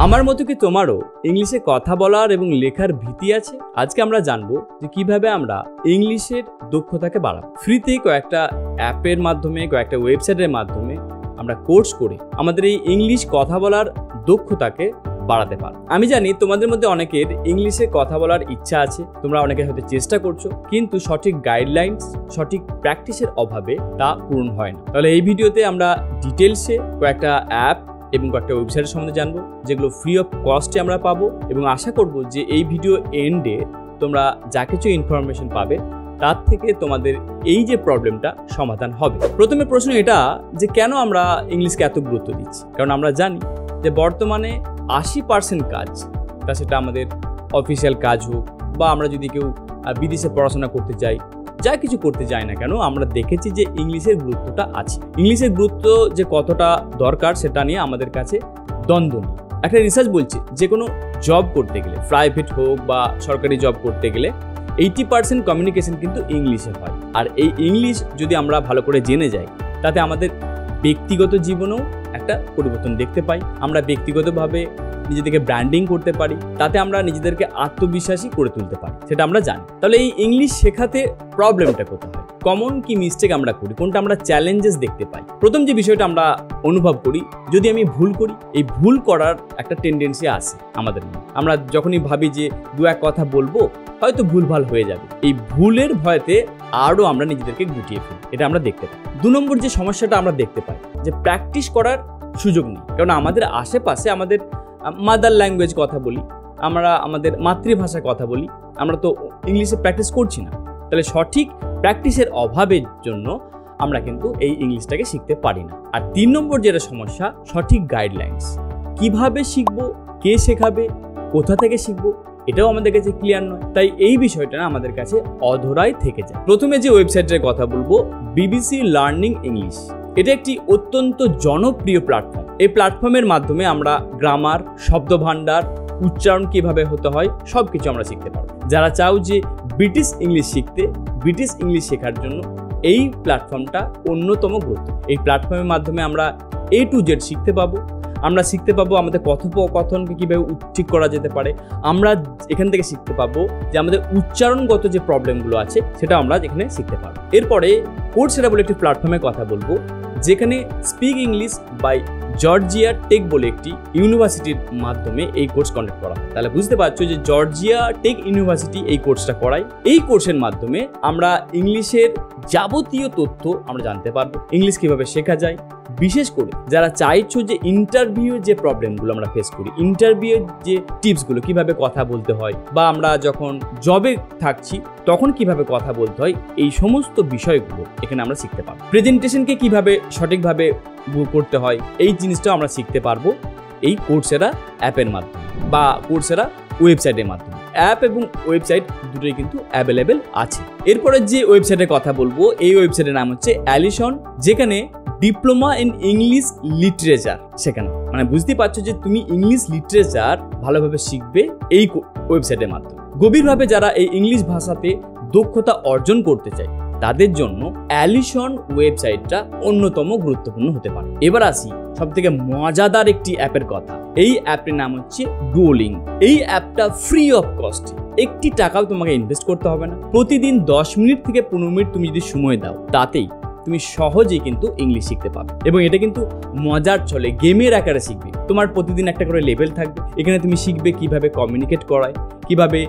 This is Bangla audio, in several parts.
আমার মতো কি তোমারও ইংলিশে কথা বলার এবং লেখার ভীতি আছে? আজকে আমরা জানবো যে কিভাবে আমরা ইংলিশের দক্ষতাকে বাড়াবো। ফ্রিতে কয়েকটা অ্যাপের মাধ্যমে, কয়েকটা ওয়েবসাইটের মাধ্যমে আমরা কোর্স করে আমাদের এই ইংলিশ কথা বলার দক্ষতাকে বাড়াতে পারো। আমি জানি তোমাদের মধ্যে অনেকের ইংলিশে কথা বলার ইচ্ছা আছে, তোমরা অনেকে হয়তো চেষ্টা করছো, কিন্তু সঠিক গাইডলাইন্স, সঠিক প্র্যাকটিসের অভাবে তা পূরণ হয় না। তাহলে এই ভিডিওতে আমরা ডিটেলসে কয়েকটা অ্যাপ এবং কয়েকটা ওয়েবসাইটের সম্বন্ধে জানবো, যেগুলো ফ্রি অফ কস্টে আমরা পাবো, এবং আশা করব যে এই ভিডিও এন্ডে তোমরা যা কিছু ইনফরমেশন পাবে তার থেকে তোমাদের এই যে প্রবলেমটা সমাধান হবে। প্রথমে প্রশ্ন এটা যে কেন আমরা ইংলিশকে এত গুরুত্ব দিচ্ছি? কারণ আমরা জানি যে বর্তমানে 80% কাজ, তা সেটা আমাদের অফিসিয়াল কাজ হোক বা আমরা যদি কেউ বিদেশে পড়াশোনা করতে চাই, যা কিছু করতে যাই না কেন, আমরা দেখেছি যে ইংলিশের গুরুত্বটা আছে। ইংলিশের গুরুত্ব যে কতটা দরকার সেটা নিয়ে আমাদের কাছে দ্বন্দ্ব নেই। একটা রিসার্চ বলছে যে কোনো জব করতে গেলে, প্রাইভেট হোক বা সরকারি জব করতে গেলে 80% কমিউনিকেশন কিন্তু ইংলিশে হয়। আর এই ইংলিশ যদি আমরা ভালো করে জেনে যাই, তাতে আমাদের ব্যক্তিগত জীবনেও একটা পরিবর্তন দেখতে পাই। আমরা ব্যক্তিগতভাবে নিজেদেরকে ব্র্যান্ডিং করতে পারি, তাতে আমরা নিজেদেরকে আত্মবিশ্বাসী করে তুলতে পারি, সেটা আমরা জানি। তাহলে এই ইংলিশ শেখাতে প্রবলেমটা কোথায় হয়? কমন কি মিস্টেক আমরা করি? কোনটা আমরা চ্যালেঞ্জেস দেখতে পাই? প্রথম যে বিষয়টা আমরা অনুভব করি, যদি আমি ভুল করি, এই ভুল করার একটা টেন্ডেন্সি আছে আমাদের মধ্যে। আমরা যখনই ভাবি যে দু এক কথা বলবো, হয়তো ভুলভাল হয়ে যাবে, এই ভুলের ভয়তে আরও আমরা নিজেদেরকে গুটিয়ে ফেলি, এটা আমরা দেখতে পাই। 2 নম্বর যে সমস্যাটা আমরা দেখতে পাই, যে প্র্যাকটিস করার সুযোগ নেই। কারণ আমাদের আশেপাশে আমাদের মাদার ল্যাঙ্গুয়েজ কথা বলি, আমরা আমাদের মাতৃভাষায় কথা বলি, আমরা তো ইংলিশে প্র্যাকটিস করছি না। তাহলে সঠিক প্র্যাকটিসের অভাবের জন্য আমরা কিন্তু এই ইংলিশটাকে শিখতে পারি না। আর 3 নম্বর যেটা সমস্যা, সঠিক গাইডলাইন্স। কিভাবে শিখবো, কে শেখাবে, কোথা থেকে শিখবো, এটাও আমাদের কাছে ক্লিয়ার নয়। তাই এই বিষয়টা না আমাদের কাছে অধরাই থেকে যায়। প্রথমে যে ওয়েবসাইটের কথা বলবো, BBC লার্নিং ইংলিশ। এটা একটি অত্যন্ত জনপ্রিয় প্ল্যাটফর্ম। এই প্ল্যাটফর্মের মাধ্যমে আমরা গ্রামার, শব্দভাণ্ডার, উচ্চারণ কিভাবে হতে হয় সবকিছু আমরা শিখতে পারবো। যারা চাও যে ব্রিটিশ ইংলিশ শিখতে, ব্রিটিশ ইংলিশ শেখার জন্য এই প্ল্যাটফর্মটা অন্যতম গুরুত্ব। এই প্ল্যাটফর্মের মাধ্যমে আমরা A to Z শিখতে পাবো। আমরা শিখতে পাবো আমাদের কথোপকথনকে কীভাবে ঠিক করা যেতে পারে। আমরা এখান থেকে শিখতে পাবো যে আমাদের উচ্চারণগত যে প্রবলেমগুলো আছে সেটা আমরা এখানে শিখতে পারবো। এরপরে কোর্সেরা বলে একটি প্ল্যাটফর্মের কথা বলবো, যেখানে speak English by Georgia Tech বলে একটি ইউনিভার্সিটির মাধ্যমে এই কোর্স কন্ডাক্ট করা হয়। তাহলে বুঝতে পারছো যে জর্জিয়া টেক ইউনিভার্সিটি এই কোর্সটা করায়। এই কোর্সের মাধ্যমে আমরা ইংলিশের যাবতীয় তথ্য আমরা জানতে পারবো, ইংলিশ কিভাবে শেখা যায়। বিশেষ করে যারা চাইছো যে ইন্টারভিউ যে প্রবলেমগুলো আমরা ফেস করি, ইন্টারভিউ যে টিপসগুলো, কিভাবে কথা বলতে হয়, বা আমরা যখন জবে থাকছি তখন কিভাবে কথা বলতে হয়, এই সমস্ত বিষয়গুলো এখানে আমরা শিখতে পারবো। প্রেজেন্টেশনকে কিভাবে সঠিকভাবে করতে হয়, এই জিনিসটাও আমরা শিখতে পারবো এই কোর্সেরা অ্যাপের মাধ্যমে বা কোর্সেরা ওয়েবসাইটের মাধ্যমে। অ্যাপ এবং ওয়েবসাইট দুটোই কিন্তু অ্যাভেলেবেল আছে। এরপরে যে ওয়েবসাইটের কথা বলবো, এই ওয়েবসাইটের নাম হচ্ছে অ্যালিসন, যেখানে ডিপ্লোমা ইন ইংলিশ লিটারেচার শেখানো। মানে বুঝতে পারছো যে তুমি ইংলিশ লিটারেচার ভালোভাবে শিখবে এই ওয়েবসাইটের মাধ্যমে। গভীরভাবে যারা এই ইংলিশ ভাষাতে দক্ষতা অর্জন করতে চায়, তাদের জন্য অ্যালিসন ওয়েবসাইটটা অন্যতম গুরুত্বপূর্ণ হতে পারে। এবার আসি সবথেকে মজাদার একটি অ্যাপের কথা। এই অ্যাপটির নাম হচ্ছে ডুওলিঙ্গো। এই অ্যাপটা ফ্রি অফ কস্ট, একটি টাকাও তোমাকে ইনভেস্ট করতে হবে না। প্রতিদিন 10 মিনিট থেকে 15 মিনিট তুমি যদি সময় দাও, তাতেই তুমি সহজেই কিন্তু ইংলিশ শিখতে পাবে। এবং এটা কিন্তু মজার ছলে গেমের আকারে শিখবে। তোমার প্রতিদিন একটা করে লেভেল থাকবে, এখানে তুমি শিখবে কিভাবে কমিউনিকেট করায়, কিভাবে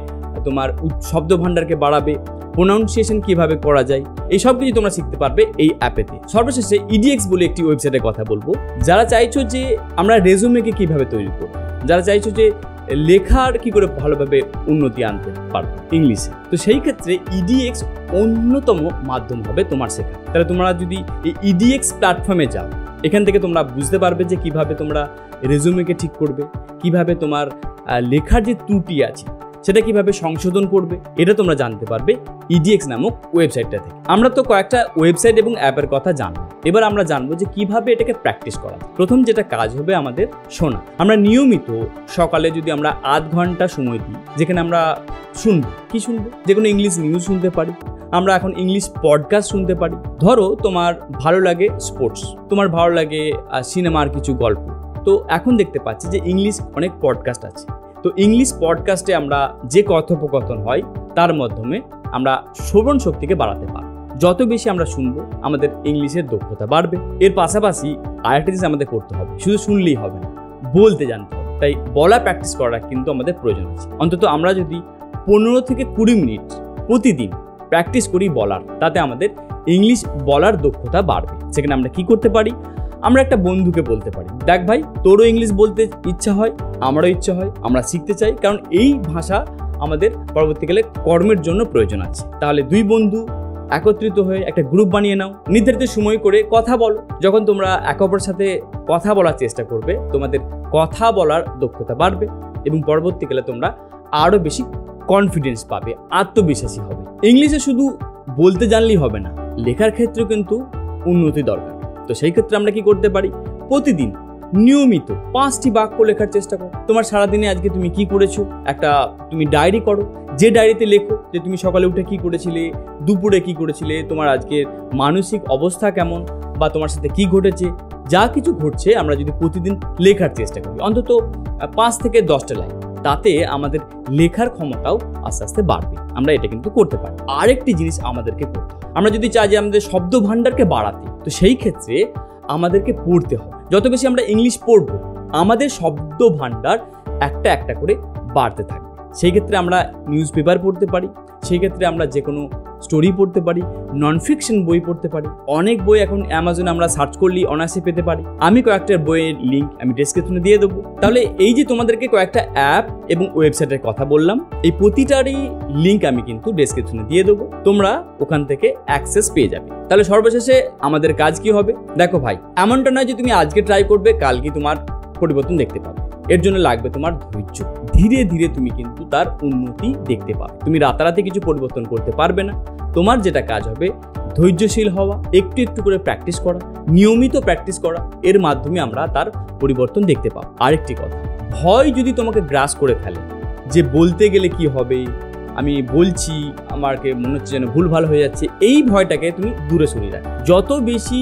তোমার শব্দভাণ্ডারকে বাড়াবে, প্রোনাউন্সিয়েশন কিভাবে করা যায়, এই সব কিছু তোমরা শিখতে পারবে এই অ্যাপেতে। সর্বশেষে EDX বলে একটি ওয়েবসাইটের কথা বলবো। যারা চাইছো যে আমরা রেজুমেকে কিভাবে তৈরি করবো, যারা চাইছো যে লেখার কি করে ভালোভাবে উন্নতি আনতে পারবো ইংলিশে, তো সেই ক্ষেত্রে EDX অন্যতম মাধ্যম হবে তোমার শেখা। তাহলে তোমরা যদি এই EDX প্ল্যাটফর্মে যাও, এখান থেকে তোমরা বুঝতে পারবে যে কিভাবে তোমরা রেজুমেকে ঠিক করবে, কিভাবে তোমার লেখার যে ত্রুটি আছে সেটা কিভাবে সংশোধন করবে, এটা তোমরা জানতে পারবে EDX নামক ওয়েবসাইটটা থেকে। আমরা তো কয়েকটা ওয়েবসাইট এবং অ্যাপের কথা জানবো, এবার আমরা জানবো যে কিভাবে এটাকে প্র্যাকটিস করা। প্রথম যেটা কাজ হবে আমাদের শোনা। আমরা নিয়মিত সকালে যদি আমরা আধ ঘন্টা সময় দিই, যেখানে আমরা শুনবো, কি শুনবো, যে কোনো ইংলিশ নিউজ শুনতে পারি, আমরা এখন ইংলিশ পডকাস্ট শুনতে পারি। ধরো তোমার ভালো লাগে স্পোর্টস, তোমার ভালো লাগে সিনেমার কিছু গল্প, তো এখন দেখতে পাচ্ছি যে ইংলিশ অনেক পডকাস্ট আছে। তো ইংলিশ পডকাস্টে আমরা যে কথোপকথন হয় তার মাধ্যমে আমরা শ্রবণ শক্তিকে বাড়াতে পারি। যত বেশি আমরা শুনবো আমাদের ইংলিশের দক্ষতা বাড়বে। এর পাশাপাশি আরেকটা জিনিস আমাদের করতে হবে, শুধু শুনলেই হবে না, বলতে জানতে হবে। তাই বলা প্র্যাকটিস করা কিন্তু আমাদের প্রয়োজন আছে। অন্তত আমরা যদি 15 থেকে 20 মিনিট প্রতিদিন প্র্যাকটিস করি বলার, তাতে আমাদের ইংলিশ বলার দক্ষতা বাড়বে। সেখানে আমরা কি করতে পারি, আমরা একটা বন্ধুকে বলতে পারি, দেখ ভাই তোরও ইংলিশ বলতে ইচ্ছা হয়, আমারও ইচ্ছা হয়, আমরা শিখতে চাই, কারণ এই ভাষা আমাদের পরবর্তীকালে কর্মের জন্য প্রয়োজন আছে। তাহলে 2 বন্ধু একত্রিত হয়ে একটা গ্রুপ বানিয়ে নাও, নির্ধারিত সময় করে কথা বলো। যখন তোমরা একে অপরের সাথে কথা বলার চেষ্টা করবে, তোমাদের কথা বলার দক্ষতা বাড়বে এবং পরবর্তীকালে তোমরা আরও বেশি কনফিডেন্স পাবে, আত্মবিশ্বাসী হবে। ইংলিশে শুধু বলতে জানলেই হবে না, লেখার ক্ষেত্রেও কিন্তু উন্নতি দরকার। তো সেই ক্ষেত্রে আমরা কি করতে পারি, প্রতিদিন নিয়মিত 5টি বাক্য লেখার চেষ্টা করো। তোমার সারাদিনে আজকে তুমি কি করেছো একটা তুমি ডায়েরি করো, যে ডায়েরিতে লেখো যে তুমি সকালে উঠে কি করেছিলে, দুপুরে কি করেছিলে, তোমার আজকের মানসিক অবস্থা কেমন, বা তোমার সাথে কি ঘটেছে, যা কিছু ঘটছে আমরা যদি প্রতিদিন লেখার চেষ্টা করি, অন্তত 5 থেকে 10টা লাইন, তাতে আমাদের লেখার ক্ষমতাও আস্তে আস্তে বাড়বে। আমরা এটা কিন্তু করতে পারি। আরেকটি জিনিস আমাদেরকে করতে হবে, আমরা যদি চাই যে আমাদের শব্দ ভাণ্ডারকে বাড়াতে, তো সেই ক্ষেত্রে আমাদেরকে পড়তে হবে। যত বেশি আমরা ইংলিশ পড়বো, আমাদের শব্দ ভাণ্ডার একটা একটা করে বাড়তে থাকবে। সেই ক্ষেত্রে আমরা নিউজ পেপার পড়তে পারি, সেই ক্ষেত্রে আমরা যে কোনো স্টোরি পড়তে পারি, নন ফিকশন বই পড়তে পারি। অনেক বই এখন অ্যামাজনে আমরা সার্চ করলেই অনায়াসে পেতে পারি। আমি কয়েকটা বইয়ের লিঙ্ক আমি ডেসক্রিপশনে দিয়ে দেবো। তাহলে এই যে তোমাদেরকে কয়েকটা অ্যাপ এবং ওয়েবসাইটের কথা বললাম, এই প্রতিটারই লিঙ্ক আমি কিন্তু ডেসক্রিপশনে দিয়ে দেবো, তোমরা ওখান থেকে অ্যাক্সেস পেয়ে যাবে। তাহলে সর্বশেষে আমাদের কাজ কি হবে, দেখো ভাই, এমনটা নয় যে তুমি আজকে ট্রাই করবে কালকে তোমার পরিবর্তন দেখতে পাবে। এর জন্য লাগবে তোমার ধৈর্য। ধীরে ধীরে তুমি কিন্তু তার উন্নতি দেখতে পাবে। তুমি রাতারাতি কিছু পরিবর্তন করতে পারবে না। তোমার যেটা কাজ হবে, ধৈর্যশীল হওয়া, একটু একটু করে প্র্যাকটিস করা, নিয়মিত প্র্যাকটিস করা, এর মাধ্যমে আমরা তার পরিবর্তন দেখতে পাবো। আরেকটি কথা, ভয় যদি তোমাকে গ্রাস করে ফেলে যে বলতে গেলে কি হবে, আমি বলছি আমাকে মনে হচ্ছে যেন ভুলভাল হয়ে যাচ্ছে, এই ভয়টাকে তুমি দূরে সরিয়ে রাখো। যত বেশি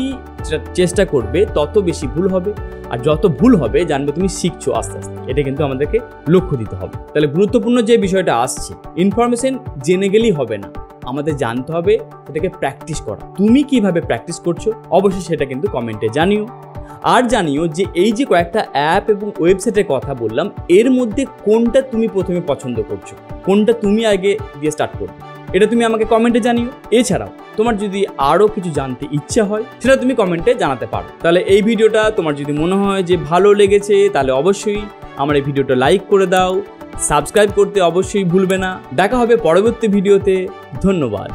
চেষ্টা করবে তত বেশি ভুল হবে, আর যত ভুল হবে জানবে তুমি শিখছো আস্তে আস্তে। এটা কিন্তু আমাদেরকে লক্ষ্য দিতে হবে। তাহলে গুরুত্বপূর্ণ যে বিষয়টা আসছে, ইনফরমেশন জেনে গেলেই হবে না, আমাদের জানতে হবে সেটাকে প্র্যাকটিস করা। তুমি কিভাবে প্র্যাকটিস করছো অবশ্যই সেটা কিন্তু কমেন্টে জানিও। আর জানিও যে এই যে কয়েকটা অ্যাপ এবং ওয়েবসাইটের কথা বললাম, এর মধ্যে কোনটা তুমি প্রথমে পছন্দ করছো, কোনটা তুমি আগে দিয়ে স্টার্ট করবে, এটা তুমি আমাকে কমেন্টে জানিও। এছাড়াও তোমার যদি আরও কিছু জানতে ইচ্ছা হয় সেটা তুমি কমেন্টে জানাতে পারো। তাহলে এই ভিডিওটা তোমার যদি মনে হয় যে ভালো লেগেছে, তাহলে অবশ্যই আমার এই ভিডিওটা লাইক করে দাও, সাবস্ক্রাইব করতে অবশ্যই ভুলবে না। দেখা হবে পরবর্তী ভিডিওতে। ধন্যবাদ।